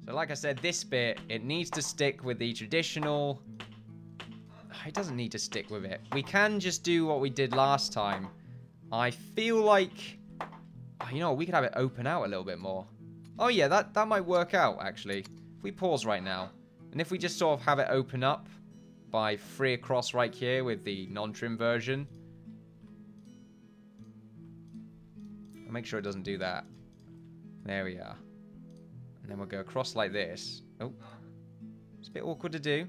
So like I said, this bit, it needs to stick with the traditional... It doesn't need to stick with it. We can just do what we did last time. I feel like... You know, we could have it open out a little bit more. Oh yeah, that might work out, actually. If we pause right now, and if we just sort of have it open up by 3 across right here with the non-trim version. I'll make sure it doesn't do that. There we are. And then we'll go across like this. Oh, it's a bit awkward to do.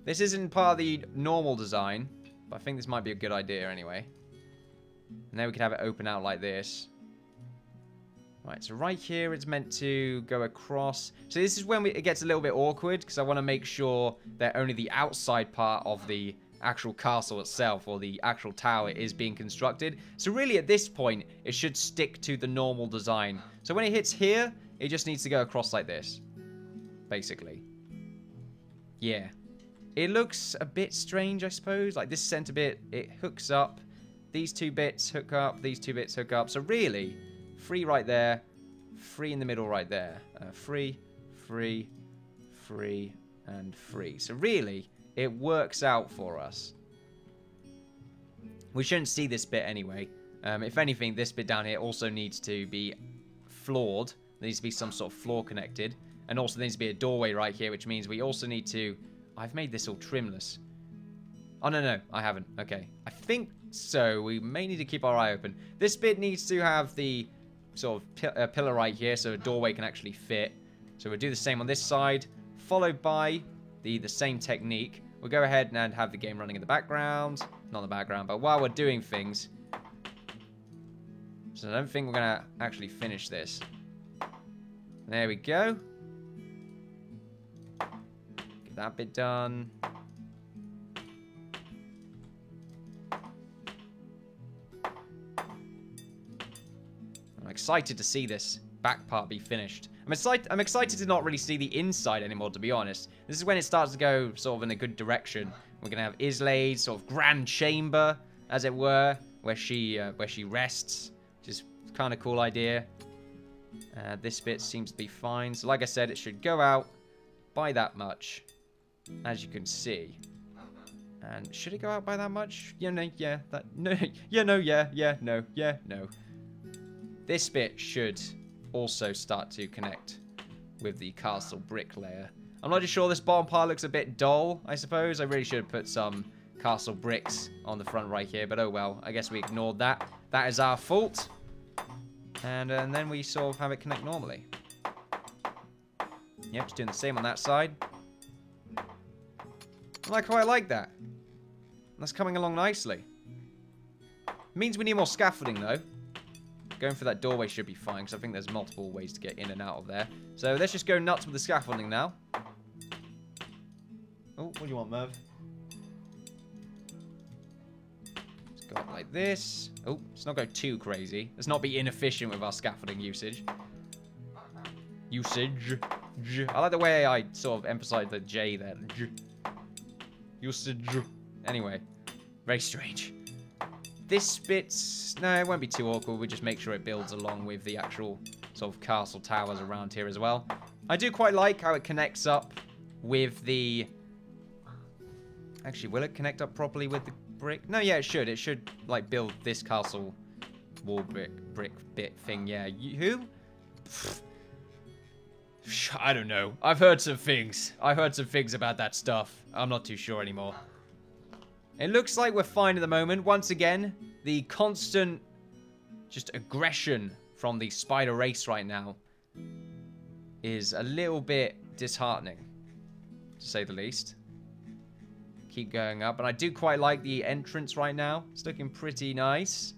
This isn't part of the normal design, but I think this might be a good idea anyway. And then we can have it open out like this. Right, so right here it's meant to go across. So this is when it gets a little bit awkward, because I want to make sure that only the outside part of the actual castle itself, or the actual tower, is being constructed. So really at this point, it should stick to the normal design. So when it hits here, it just needs to go across like this. Basically. Yeah. It looks a bit strange, I suppose. Like this center bit, it hooks up. These 2 bits hook up. These 2 bits hook up. So really, 3 right there. 3 in the middle right there. 3, 3, 3, and 3. So really, it works out for us. We shouldn't see this bit anyway. If anything, this bit down here also needs to be floored. There needs to be some sort of floor connected. And also there needs to be a doorway right here, which means we also need to... I've made this all trimless. Oh, no, I haven't. Okay. I think so. We may need to keep our eye open. This bit needs to have the sort of pillar right here so a doorway can actually fit. So we'll do the same on this side, followed by the same technique. We'll go ahead and have the game running in the background. Not in the background, but while we're doing things. So I don't think we're going to actually finish this. There we go. Get that bit done. I'm excited to see this back part be finished. I'm excited to not really see the inside anymore, to be honest. This is when it starts to go sort of in a good direction. We're going to have Islay's sort of grand chamber, as it were, where she rests, which is kind of cool idea. This bit seems to be fine. So like I said, it should go out by that much, as you can see. And should it go out by that much? Yeah, no, yeah, that, no, yeah, no, yeah, no, yeah, no. This bit should also start to connect with the castle brick layer. I'm not just sure this bottom part looks a bit dull, I suppose. I really should have put some castle bricks on the front right here, but oh well. I guess we ignored that. That is our fault. And then we sort of have it connect normally. Yep, just doing the same on that side. I quite like that. That's coming along nicely. Means we need more scaffolding, though. Going for that doorway should be fine, because I think there's multiple ways to get in and out of there. So let's just go nuts with the scaffolding now. Oh, what do you want, Merv? Let's go up like this. Oh, let's not go too crazy. Let's not be inefficient with our scaffolding usage. I like the way I sort of emphasize the J there. Usage. Anyway, very strange. This bit's... No, it won't be too awkward. We'll just make sure it builds along with the actual sort of castle towers around here as well. I do quite like how it connects up with the... Actually, will it connect up properly with the brick? No, yeah, it should. It should, like, build this castle wall brick bit thing. Yeah, who? I don't know. I've heard some things. I've heard some things about that stuff. I'm not too sure anymore. It looks like we're fine at the moment. Once again, the constant just aggression from the spider race right now is a little bit disheartening, to say the least. Keep going up. And I do quite like the entrance right now. It's looking pretty nice.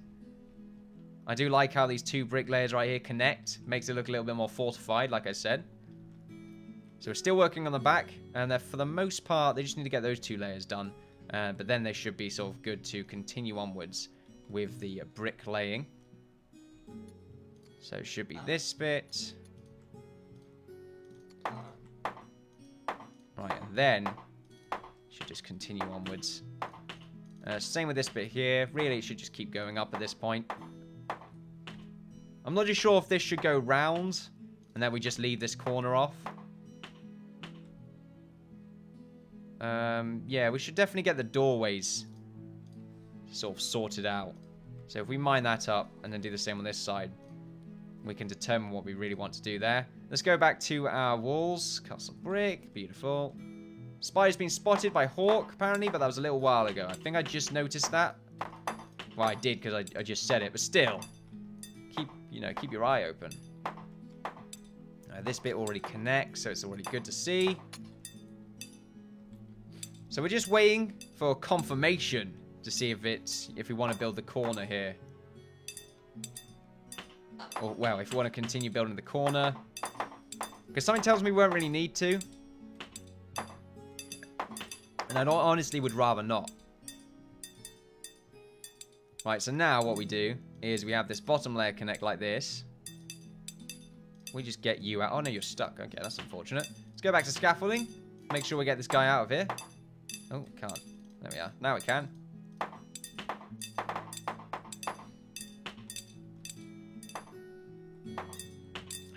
I do like how these 2 brick layers right here connect. Makes it look a little bit more fortified, like I said. So we're still working on the back. And for the most part, they just need to get those 2 layers done. But then they should be sort of good to continue onwards with the brick laying. So it should be this bit. Right, and then should just continue onwards. Same with this bit here. Really, it should just keep going up at this point. I'm not too sure if this should go round And then we just leave this corner off. Yeah, we should definitely get the doorways sort of sorted out. So if we mine that up and then do the same on this side, we can determine what we really want to do there. Let's go back to our walls. Castle brick. Beautiful. Spider's been spotted by Hawk, apparently, but that was a little while ago. I think I just noticed that. Well, I did because I just said it, but still. Keep your eye open. This bit already connects, so it's already good to see. So we're just waiting for confirmation to see if we want to build the corner here. Or, well, if we want to continue building the corner. Because something tells me we won't really need to. And I honestly would rather not. Right, so now what we do is we have this bottom layer connect like this. We just get you out. Oh, no, you're stuck. Okay, that's unfortunate. Let's go back to scaffolding. Make sure we get this guy out of here. Oh, can't. There we are. Now we can.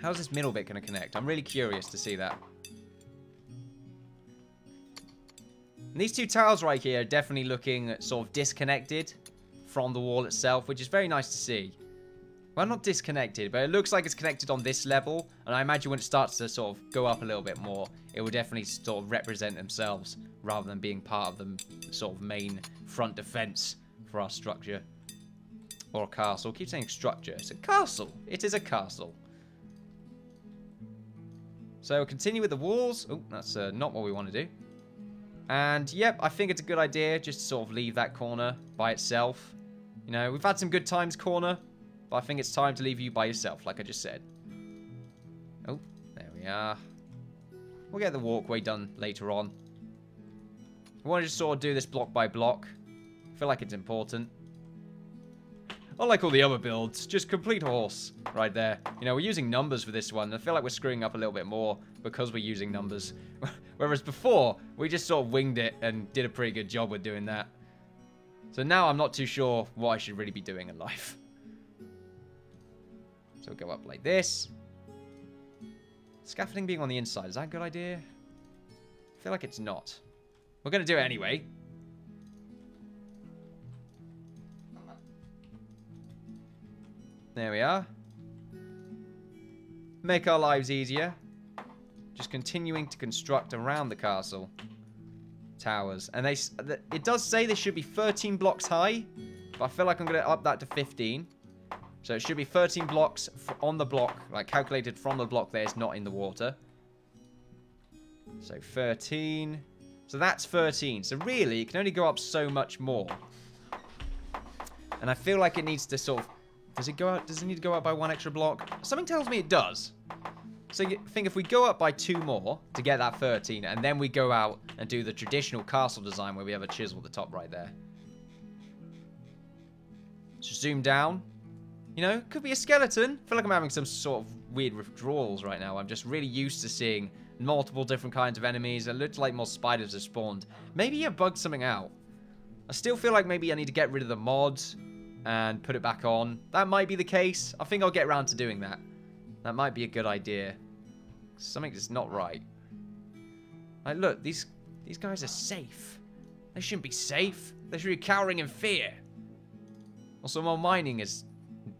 How's this middle bit going to connect? I'm really curious to see that. And these two tiles right here are definitely looking sort of disconnected from the wall itself, which is very nice to see. Well, not disconnected, but it looks like it's connected on this level. And I imagine when it starts to sort of go up a little bit more, it will definitely sort of represent themselves rather than being part of the sort of main front defense for our structure. Or a castle. I keep saying structure. It's a castle. It is a castle. So we'll continue with the walls. Oh, that's not what we want to do. And yep, I think it's a good idea just to sort of leave that corner by itself. You know, we've had some good times, corner. But I think it's time to leave you by yourself, like I just said. Oh, there we are. We'll get the walkway done later on. We want to just sort of do this block by block. I feel like it's important. Unlike all the other builds, just complete horse right there. You know, we're using numbers for this one. I feel like we're screwing up a little bit more because we're using numbers. Whereas before, we just sort of winged it and did a pretty good job with doing that. So now I'm not too sure what I should really be doing in life. So we'll go up like this. Scaffolding being on the inside, is that a good idea? I feel like it's not. We're going to do it anyway. There we are. Make our lives easier. Just continuing to construct around the castle. Towers. And it does say they should be 13 blocks high. But I feel like I'm going to up that to 15. So it should be 13 blocks on the block, like calculated from the block there, it's not in the water. So 13. So that's 13. So really, it can only go up so much more. And I feel like it needs to sort of... Does it go out? Does it need to go up by one extra block? Something tells me it does. So I think if we go up by 2 more to get that 13, and then we go out and do the traditional castle design where we have a chisel at the top right there. So zoom down. You know, could be a skeleton. I feel like I'm having some sort of weird withdrawals right now. I'm just really used to seeing multiple different kinds of enemies. It looks like more spiders have spawned. Maybe you bugged something out. I still feel like maybe I need to get rid of the mods and put it back on. That might be the case. I think I'll get around to doing that. That might be a good idea. Something is not right. Like, look, these guys are safe. They shouldn't be safe. They should be cowering in fear. Also, more mining is...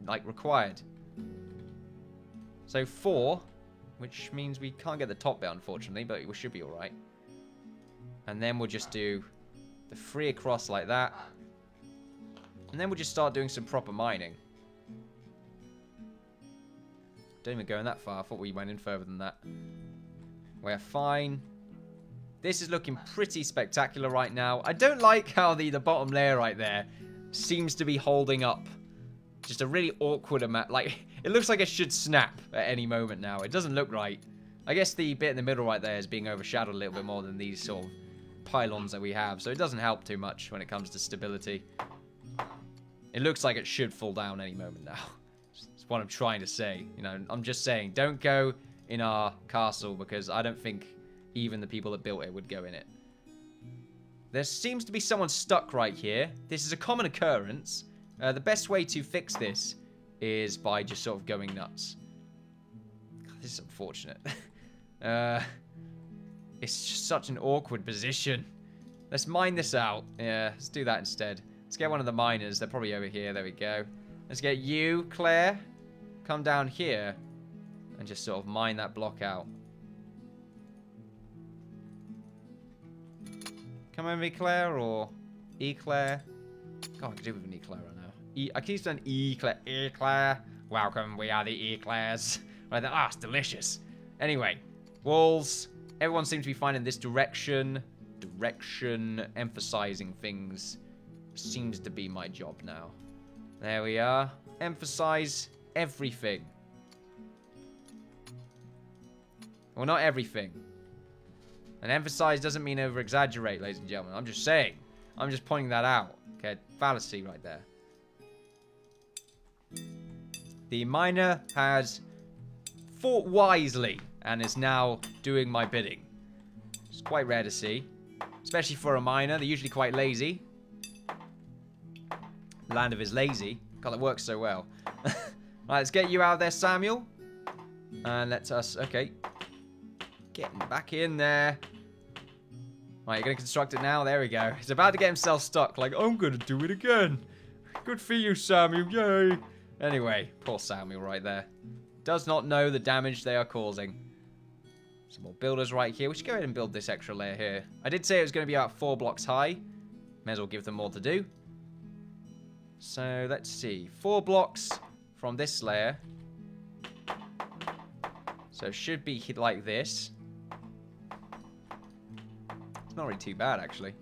like required. So 4, which means we can't get the top bit unfortunately, but we should be alright. And then we'll just do the 3 across like that. And then we'll just start doing some proper mining. Don't even go in that far. I thought we went in further than that. We're fine. This is looking pretty spectacular right now. I don't like how the bottom layer right there seems to be holding up. Just a really awkward amount. Like, it looks like it should snap at any moment now. It doesn't look right. I guess the bit in the middle right there is being overshadowed a little bit more than these sort of pylons that we have. So it doesn't help too much when it comes to stability. It looks like it should fall down any moment now. That's what I'm trying to say. You know, I'm just saying, don't go in our castle because I don't think even the people that built it would go in it. There seems to be someone stuck right here. This is a common occurrence. The best way to fix this is by just sort of going nuts. God, this is unfortunate. It's just such an awkward position. Let's mine this out. Yeah, let's do that instead. Let's get one of the miners. They're probably over here. There we go. Let's get you, Claire. Come down here and just sort of mine that block out. Come over, Claire, or Eclair. God, I could do with an Eclair right now. I keep saying Eclair. Eclair. Welcome, we are the Eclairs. Right then. Ah, it's delicious. Anyway, walls. Everyone seems to be finding this direction. Emphasizing things seems to be my job now. There we are. Emphasize everything. Well, not everything. And emphasize doesn't mean over-exaggerate, ladies and gentlemen. I'm just saying. I'm just pointing that out. Okay, fallacy right there. The miner has fought wisely and is now doing my bidding. It's quite rare to see. Especially for a miner. They're usually quite lazy. Land of is lazy. God, that works so well. Right, let's get you out there, Samuel. And let us... Okay. Getting back in there. Right, you're going to construct it now. There we go. He's about to get himself stuck. Like, I'm going to do it again. Good for you, Samuel. Yay. Anyway, poor Samuel right there. Does not know the damage they are causing. Some more builders right here. We should go ahead and build this extra layer here. I did say it was going to be about 4 blocks high. May as well give them more to do. So, let's see. 4 blocks from this layer. So, it should be like this. It's not really too bad, actually.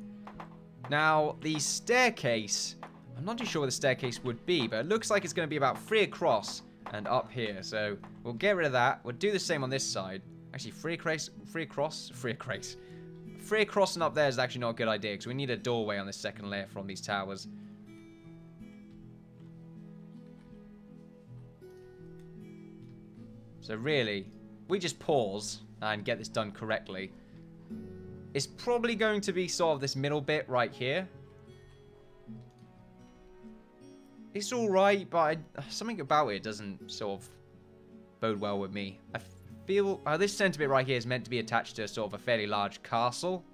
Now, the staircase... I'm not too sure where the staircase would be, but it looks like it's going to be about 3 across and up here. So, we'll get rid of that. We'll do the same on this side. Actually, 3 across and up there is actually not a good idea, because we need a doorway on this second layer from these towers. So really, we just pause and get this done correctly. It's probably going to be sort of this middle bit right here. It's alright, but something about it doesn't sort of bode well with me. I feel... this center bit right here is meant to be attached to sort of a fairly large castle.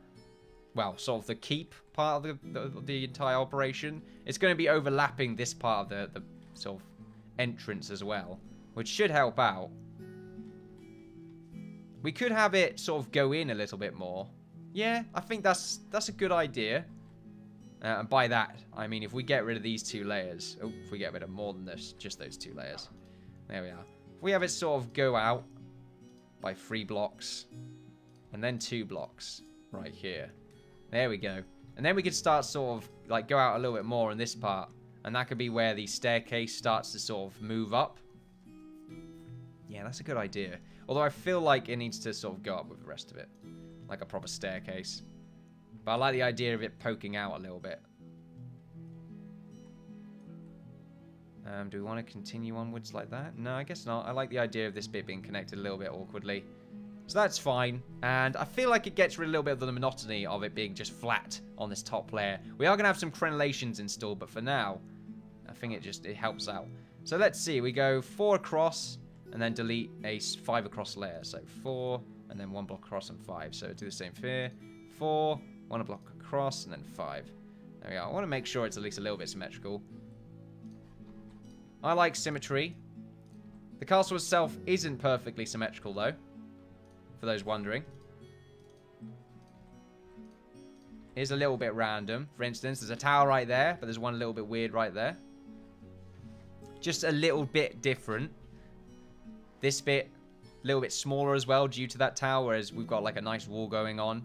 Well, sort of the keep part of the entire operation. It's going to be overlapping this part of the sort of entrance as well, which should help out. We could have it sort of go in a little bit more. Yeah, I think that's a good idea. And by that, I mean if we get rid of these 2 layers. Oh, if we get rid of more than this, just those 2 layers. There we are. If we have it sort of go out by 3 blocks. And then 2 blocks right here. There we go. And then we could start sort of like go out a little bit more in this part. And that could be where the staircase starts to sort of move up. Yeah, that's a good idea. Although I feel like it needs to sort of go up with the rest of it. Like a proper staircase. But I like the idea of it poking out a little bit. Do we want to continue onwards like that? No, I guess not. I like the idea of this bit being connected a little bit awkwardly. So that's fine. And I feel like it gets rid of a little bit of the monotony of it being just flat on this top layer. We are going to have some crenellations installed, but for now, I think it helps out. So let's see. We go 4 across and then delete a 5 across layer. So 4 and then 1 block across and 5. So do the same here. 4, 1 block across and then 5. There we go. I want to make sure it's at least a little bit symmetrical. I like symmetry. The castle itself isn't perfectly symmetrical though, for those wondering. It's a little bit random. For instance, there's a tower right there, but there's one a little bit weird right there. Just a little bit different. This bit, a little bit smaller as well due to that tower, whereas we've got like a nice wall going on.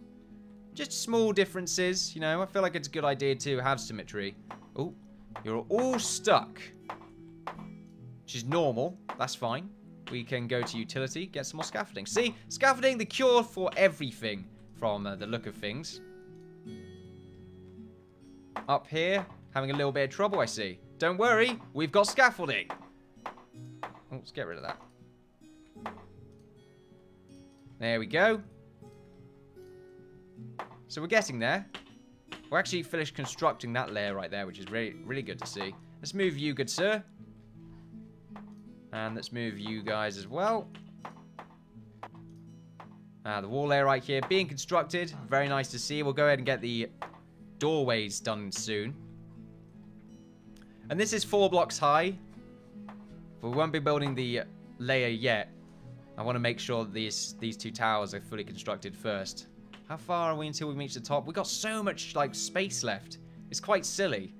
Just small differences, you know. I feel like it's a good idea to have symmetry. Oh, you're all stuck. Which is normal. That's fine. We can go to utility, get some more scaffolding. See? Scaffolding, the cure for everything from the look of things. Up here, having a little bit of trouble, I see. Don't worry, we've got scaffolding. Oh, let's get rid of that. There we go. So we're getting there. We're actually finished constructing that layer right there, which is really, really good to see. Let's move you, good sir. And let's move you guys as well. The wall layer right here being constructed. Very nice to see. We'll go ahead and get the doorways done soon. And this is 4 blocks high. But we won't be building the layer yet. I want to make sure that these 2 towers are fully constructed first. How far are we until we reach the top? We've got so much, like, space left. It's quite silly.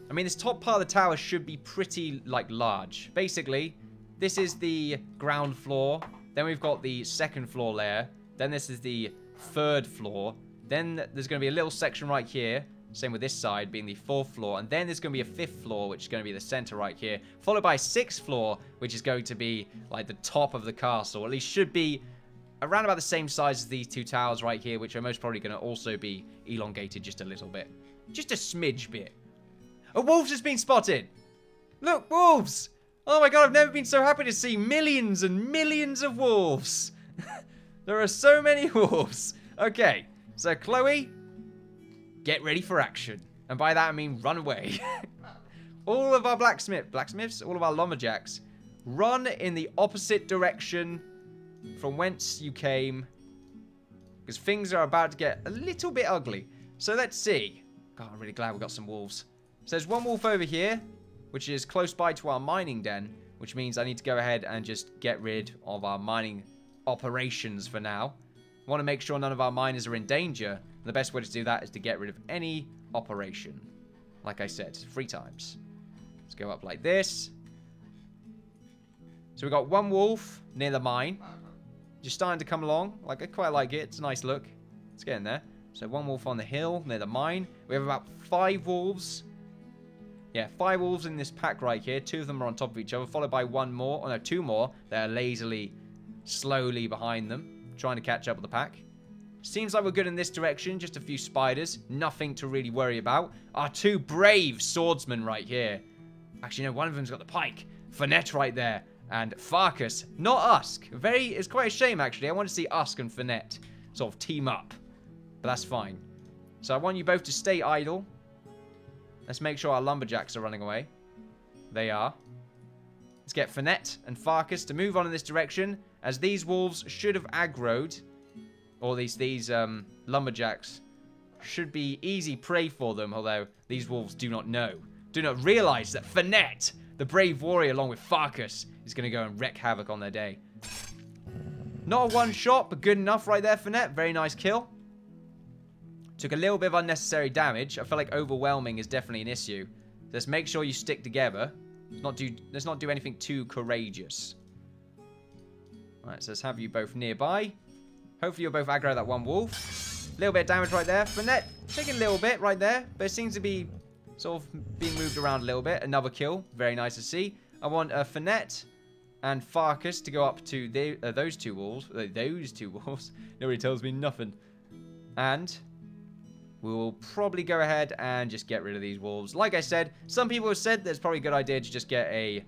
I mean, this top part of the tower should be pretty, like, large. Basically, this is the ground floor. Then we've got the 2nd floor layer. Then this is the 3rd floor. Then there's going to be a little section right here. Same with this side being the 4th floor. And then there's going to be a 5th floor, which is going to be the center right here. Followed by a 6th floor, which is going to be like the top of the castle. Or at least should be around about the same size as these 2 towers right here, which are most probably going to also be elongated just a little bit. Just a smidge bit. A wolf has been spotted! Look, wolves! Oh my god, I've never been so happy to see millions and millions of wolves. There are so many wolves. Okay, so Chloe, get ready for action. And by that I mean run away. All of our blacksmiths, all of our lumberjacks, run in the opposite direction from whence you came. Because things are about to get a little bit ugly. So let's see. God, I'm really glad we got some wolves. So there's 1 wolf over here, which is close by to our mining den, which means I need to go ahead and just get rid of our mining operations for now. I want to make sure none of our miners are in danger. And the best way to do that is to get rid of any operation. Like I said, 3 times. Let's go up like this. So we've got 1 wolf near the mine. Just starting to come along. Like, I quite like it. It's a nice look. Let's get in there. So 1 wolf on the hill near the mine. We have about 5 wolves. Yeah, 5 wolves in this pack right here. 2 of them are on top of each other, followed by 1 more. Oh no, 2 more. They're lazily, slowly behind them, trying to catch up with the pack. Seems like we're good in this direction. Just a few spiders. Nothing to really worry about. Our 2 brave swordsmen right here. Actually, no, one of them's got the pike. Finette right there. And Farkas, not Usk. It's quite a shame, actually. I want to see Usk and Finette sort of team up. But that's fine. So I want you both to stay idle. Let's make sure our lumberjacks are running away. They are. Let's get Finette and Farkas to move on in this direction, as these wolves should have aggroed, or these lumberjacks should be easy prey for them, although these wolves do not know. Do not realize that Finette, the brave warrior, along with Farkas, is going to go and wreak havoc on their day. Not a 1 shot, but good enough right there, Finette. Very nice kill. Took a little bit of unnecessary damage. I feel like overwhelming is definitely an issue. Let's make sure you stick together. Let's not do anything too courageous. Alright, so let's have you both nearby. Hopefully you'll both aggro that 1 wolf. A little bit of damage right there. Finette taking a little bit right there, but it seems to be sort of being moved around a little bit. Another kill. Very nice to see. I want Finette and Farkas to go up to those 2 wolves. Those 2 wolves. Nobody tells me nothing. And we will probably go ahead and just get rid of these wolves. Like I said, some people have said that it's probably a good idea to just get a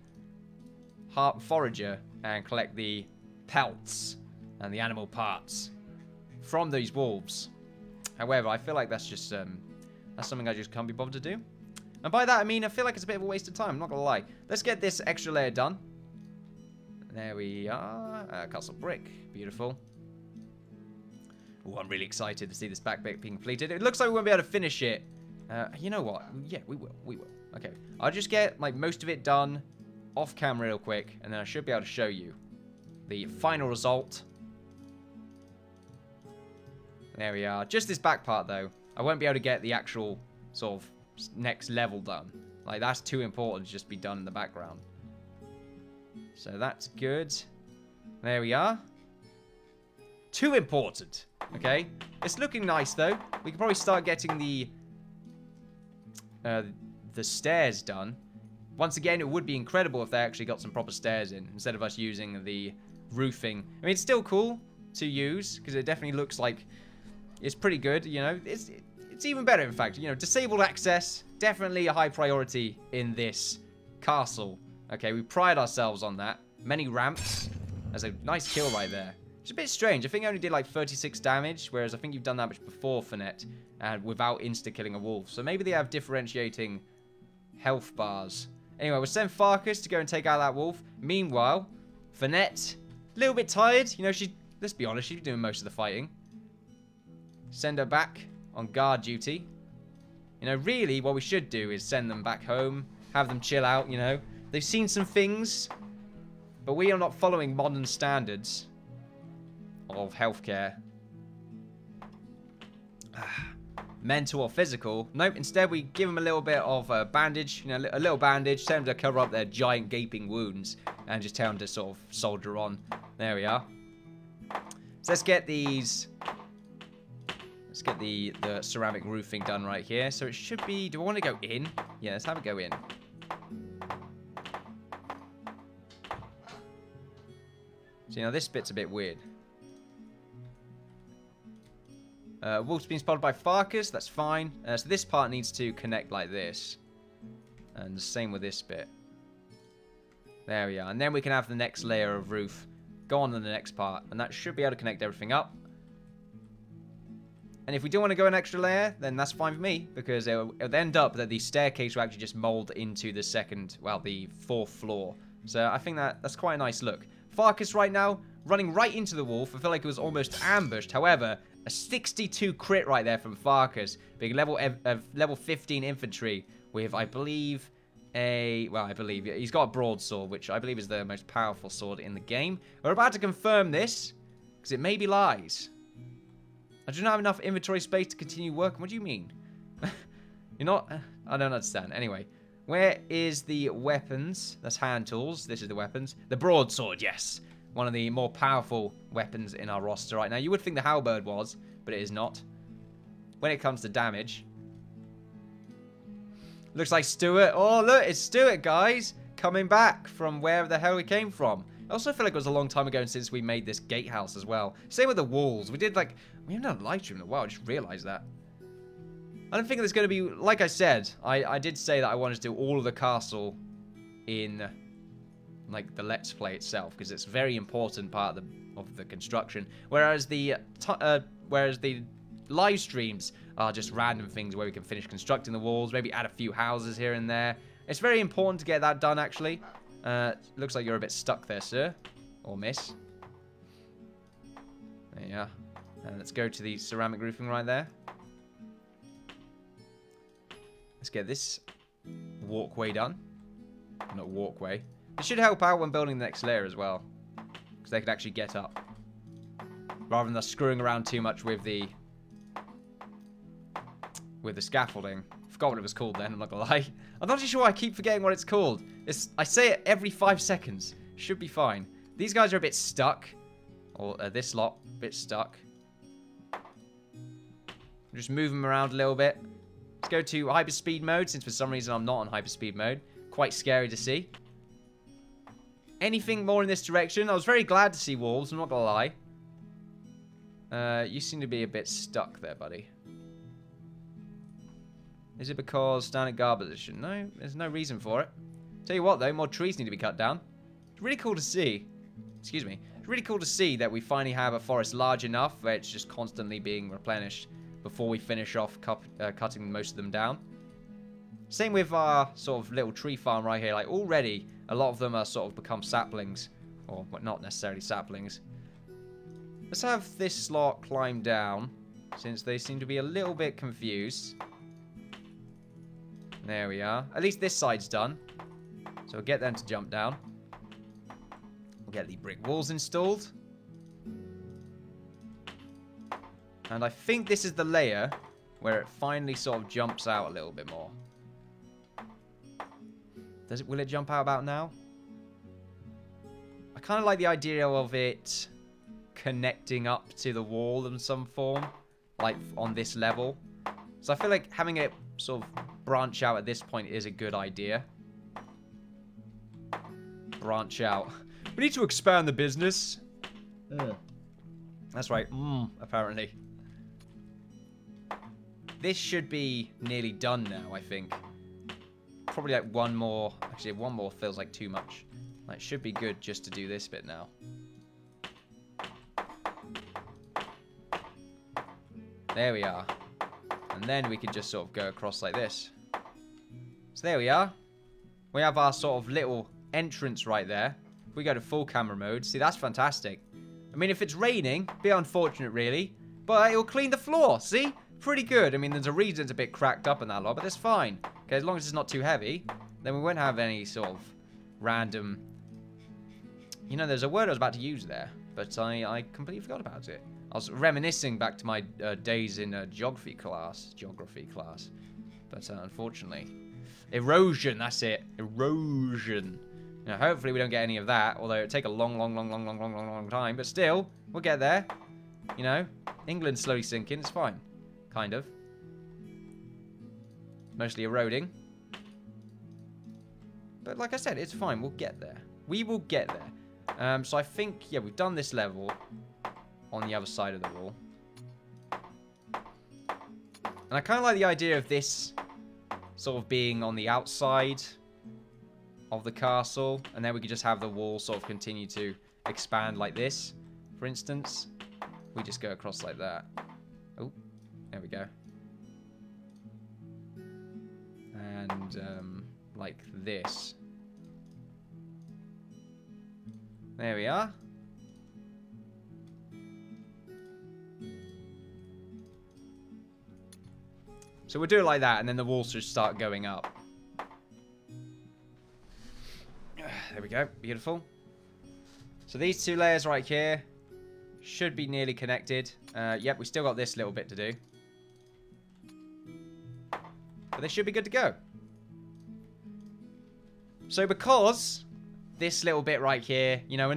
forager and collect the pelts and the animal parts from these wolves. However, I feel like that's just that's something I just can't be bothered to do. And by that I mean I feel like it's a bit of a waste of time, I'm not gonna lie. Let's get this extra layer done. There we are. Castle brick. Beautiful. Oh, I'm really excited to see this back bit being completed. It looks like we won't be able to finish it. You know what? Yeah, we will. We will. Okay. I'll just get like most of it done off camera real quick, and then I should be able to show you the final result. There we are. Just this back part, though. I won't be able to get the actual sort of next level done. Like, that's too important to just be done in the background. So that's good. There we are. Too important. Okay. It's looking nice, though. We can probably start getting the stairs done. Once again, it would be incredible if they actually got some proper stairs in, instead of us using the roofing. I mean, it's still cool to use, because it definitely looks like it's pretty good, you know. It's even better, in fact. You know, disabled access, definitely a high priority in this castle. Okay, we pride ourselves on that. Many ramps. There's a nice kill right there. It's a bit strange. I think I only did like 36 damage, whereas I think you've done that much before, Finette, and without insta-killing a wolf. So maybe they have differentiating health bars. Anyway, we'll send Farkas to go and take out that wolf. Meanwhile, Finette, a little bit tired. You know, she's Let's be honest, she's doing most of the fighting. Send her back on guard duty. You know, really, what we should do is send them back home, have them chill out, you know. They've seen some things, but we are not following modern standards of healthcare. Mental or physical. Nope, instead we give them a little bit of a bandage, you know, a little bandage, tell them to cover up their giant gaping wounds, and just tell them to sort of soldier on. There we are. So let's get these... Let's get the ceramic roofing done right here. So it should be... Do I want to go in? Yeah, let's have it go in. So, you know, this bit's a bit weird. Wolf's been spotted by Farkas. That's fine. So this part needs to connect like this. And the same with this bit. There we are. And then we can have the next layer of roof go on to the next part. And that should be able to connect everything up. And if we do want to go an extra layer, then that's fine for me. Because it'll end up that the staircase will actually just mold into the second, well, the 4th floor. So I think that's quite a nice look. Farkas right now, running right into the wolf. I feel like it was almost ambushed. However, a 62 crit right there from Farkas. Being level 15 infantry with, I believe, he's got a broadsword, which I believe is the most powerful sword in the game. We're about to confirm this, because it maybe lies. I do not have enough inventory space to continue working. What do you mean? You're not... I don't understand. Anyway, where is the weapons? That's hand tools. This is the weapons. The broadsword, yes. One of the more powerful weapons in our roster right now. You would think the halberd was, but it is not. When it comes to damage. Looks like Stuart. Oh, look, it's Stuart, guys. Coming back from wherever the hell he came from. I also feel like it was a long time ago since we made this gatehouse as well. Same with the walls. We haven't done a live stream in a while. I just realized that. I don't think there's going to be... Like I said, I did say that I wanted to do all of the castle in... like the Let's Play itself, because it's a very important part of the construction. Whereas the live streams are just random things where we can finish constructing the walls, maybe add a few houses here and there. It's very important to get that done, actually. Looks like you're a bit stuck there, sir. Or miss. There you are. And let's go to the ceramic roofing right there. Let's get this walkway done. Not walkway. It should help out when building the next layer as well. Because they can actually get up. Rather than us screwing around too much with the scaffolding. I forgot what it was called then, I'm not gonna lie. I'm not too sure, I keep forgetting what it's called. I say it every 5 seconds. Should be fine. These guys are a bit stuck. Or this lot, a bit stuck. Just move them around a little bit. Let's go to hyperspeed mode, since for some reason I'm not on hyperspeed mode. Quite scary to see. Anything more in this direction? I was very glad to see wolves, I'm not gonna lie. You seem to be a bit stuck there, buddy. Is it because down at guard position? No, there's no reason for it. Tell you what, though, more trees need to be cut down. It's really cool to see. Excuse me. It's really cool to see that we finally have a forest large enough where it's just constantly being replenished before we finish off cutting most of them down. Same with our sort of little tree farm right here. Like, already, a lot of them are sort of become saplings. Or, well, not necessarily saplings. Let's have this slot climb down, since they seem to be a little bit confused. There we are. At least this side's done. So we'll get them to jump down. We'll get the brick walls installed. And I think this is the layer where it finally sort of jumps out a little bit more. Will it jump out about now? I kind of like the idea of it connecting up to the wall in some form. Like on this level. So I feel like having it sort of branch out at this point is a good idea. Branch out. We need to expand the business. That's right. Apparently. This should be nearly done now, I think. Probably like one more. Actually, one more feels like too much. Like, should be good just to do this bit now. There we are. And then we can just sort of go across like this. So there we are. We have our sort of little entrance right there. If we go to full camera mode, see, that's fantastic. I mean, if it's raining, a bit unfortunate, really. But it'll clean the floor, see? Pretty good. I mean, there's a reason it's a bit cracked up in that lot, but that's fine. Okay, as long as it's not too heavy, then we won't have any sort of random... You know, there's a word I was about to use there, but I completely forgot about it. I was reminiscing back to my days in geography class. But unfortunately... Erosion, that's it. Erosion. Now, hopefully we don't get any of that, although it'll take a long time, but still, we'll get there. You know, England's slowly sinking, it's fine. Kind of. Mostly eroding. But like I said, it's fine, we'll get there. We will get there. So I think, yeah, we've done this level on the other side of the wall. And I kind of like the idea of this sort of being on the outside of the castle, and then we could just have the wall sort of continue to expand like this, for instance. We just go across like that. Oh, there we go. And like this. There we are. So we'll do it like that, and then the walls should start going up. There we go. Beautiful. So these two layers right here should be nearly connected. Yep, we still got this little bit to do. But they should be good to go. So because this little bit right here, you know,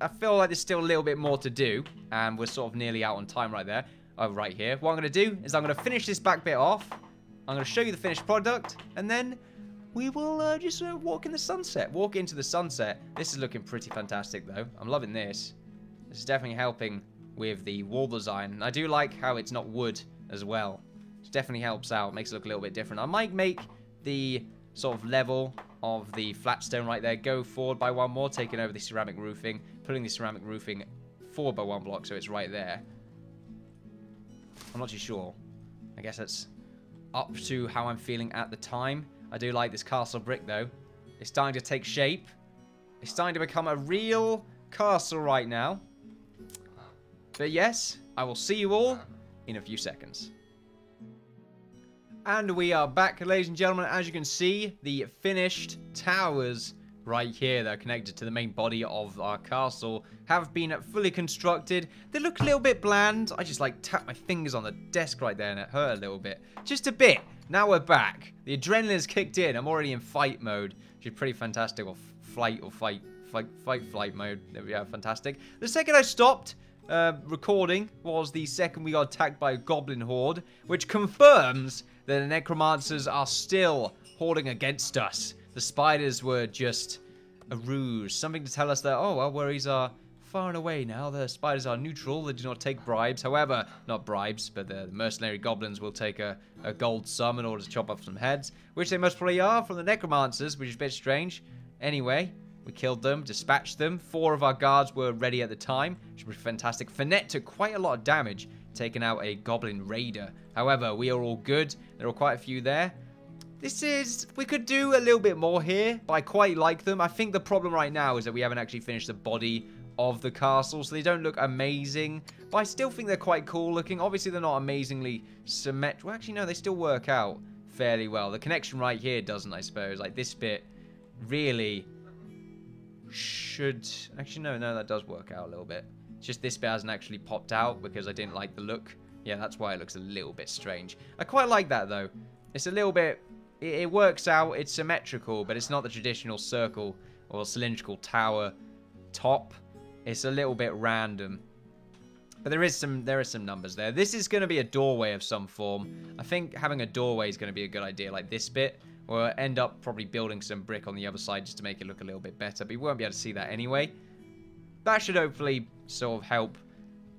I feel like there's still a little bit more to do, and we're sort of nearly out on time right there. Right here. What I'm going to do is I'm going to finish this back bit off. I'm going to show you the finished product, and then we will just walk in the sunset. Walk into the sunset. This is looking pretty fantastic, though. I'm loving this. This is definitely helping with the wall design. And I do like how it's not wood as well. It definitely helps out. Makes it look a little bit different. I might make the sort of level of the flat stone right there go forward by one more, taking over the ceramic roofing, putting the ceramic roofing forward by one block so it's right there. I'm not too sure. I guess that's up to how I'm feeling at the time. I do like this castle brick, though. It's starting to take shape. It's starting to become a real castle right now. But yes, I will see you all in a few seconds. And we are back, ladies and gentlemen. As you can see, the finished towers right here that are connected to the main body of our castle have been fully constructed. They look a little bit bland. I just like tapped my fingers on the desk right there and it hurt a little bit. Just a bit. Now we're back. The adrenaline's kicked in. I'm already in fight mode, which is pretty fantastic. Or flight mode. There we go. Fantastic. The second I stopped recording was the second we got attacked by a goblin horde, which confirms that the necromancers are still hoarding against us. The spiders were just a ruse. Something to tell us that, oh, well, worries are far and away now. The spiders are neutral. They do not take bribes. However, not bribes, but the mercenary goblins will take a gold sum in order to chop off some heads, which they most probably are from the necromancers, which is a bit strange. Anyway, we killed them, dispatched them. 4 of our guards were ready at the time, which was fantastic. Finette took quite a lot of damage, taking out a goblin raider. However, we are all good. There are quite a few there. We could do a little bit more here, but I quite like them. I think the problem right now is that we haven't actually finished the body of the castle, so they don't look amazing, but I still think they're quite cool looking. Obviously, they're not amazingly symmetrical. Well, actually, no, they still work out fairly well. The connection right here doesn't, I suppose. Like, this bit really should... Actually, no, that does work out a little bit. It's just this bit hasn't actually popped out because I didn't like the look. Yeah, that's why it looks a little bit strange. I quite like that, though. It's a little bit... It works out, it's symmetrical, but it's not the traditional circle or cylindrical tower top. It's a little bit random. But there are some numbers there. This is going to be a doorway of some form. I think having a doorway is going to be a good idea, like this bit. Or end up probably building some brick on the other side just to make it look a little bit better. But you won't be able to see that anyway. That should hopefully sort of help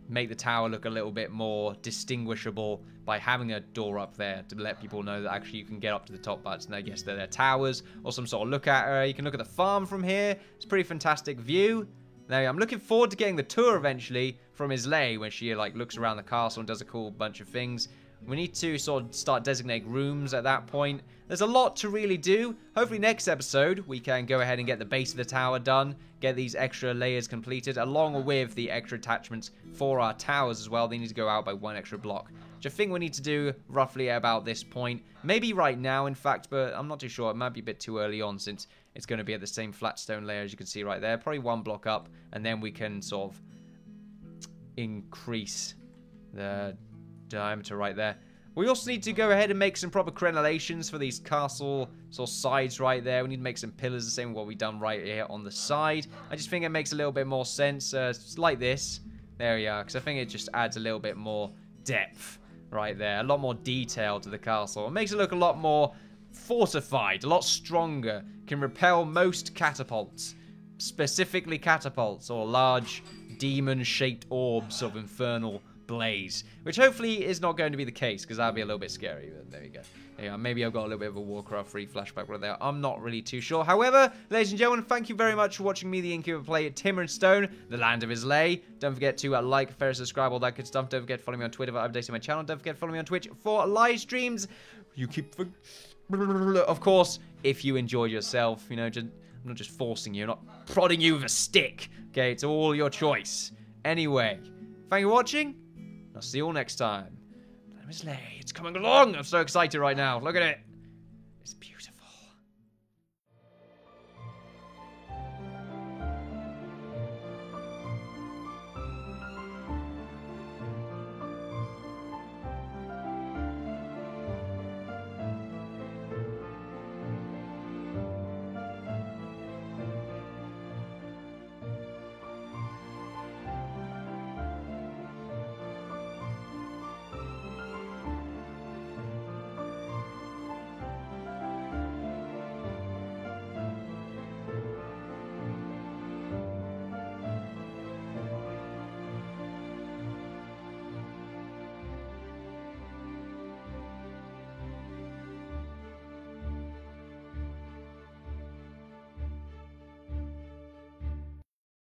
make the tower look a little bit more distinguishable by having a door up there to let people know that actually you can get up to the top parts. And I guess they're towers or some sort of lookout area. You can look at the farm from here. It's a pretty fantastic view. Now, I'm looking forward to getting the tour eventually from Islay when she like looks around the castle and does a cool bunch of things. We need to sort of start designating rooms at that point. There's a lot to really do. Hopefully next episode, we can go ahead and get the base of the tower done. Get these extra layers completed, along with the extra attachments for our towers as well. They need to go out by 1 extra block, which I think we need to do roughly about this point. Maybe right now, in fact, but I'm not too sure. It might be a bit too early on since it's going to be at the same flat stone layer as you can see right there. Probably 1 block up, and then we can sort of increase the diameter right there. We also need to go ahead and make some proper crenellations for these castle sort of sides right there. We need to make some pillars the same what we've done right here on the side. I just think it makes a little bit more sense. Like this. There we are. Because I think it just adds a little bit more depth right there. A lot more detail to the castle. It makes it look a lot more fortified. A lot stronger. Can repel most catapults. Specifically catapults or large demon-shaped orbs of infernal blaze, which hopefully is not going to be the case, because that'd be a little bit scary. But there we go. Yeah, maybe I've got a little bit of a Warcraft 3 flashback right there. I'm not really too sure. However, ladies and gentlemen, thank you very much for watching me, the Innkeeper, play Timber and Stone, the land of Islay. Don't forget to like, fair, subscribe, all that good stuff. Don't forget to follow me on Twitter for updates on my channel. Don't forget to follow me on Twitch for live streams. You keep... Of course, if you enjoyed yourself, you know, I'm not just forcing you, I'm not prodding you with a stick. Okay, it's all your choice. Anyway, thank you for watching. I'll see you all next time. Islay, it's coming along. I'm so excited right now. Look at it. It's beautiful.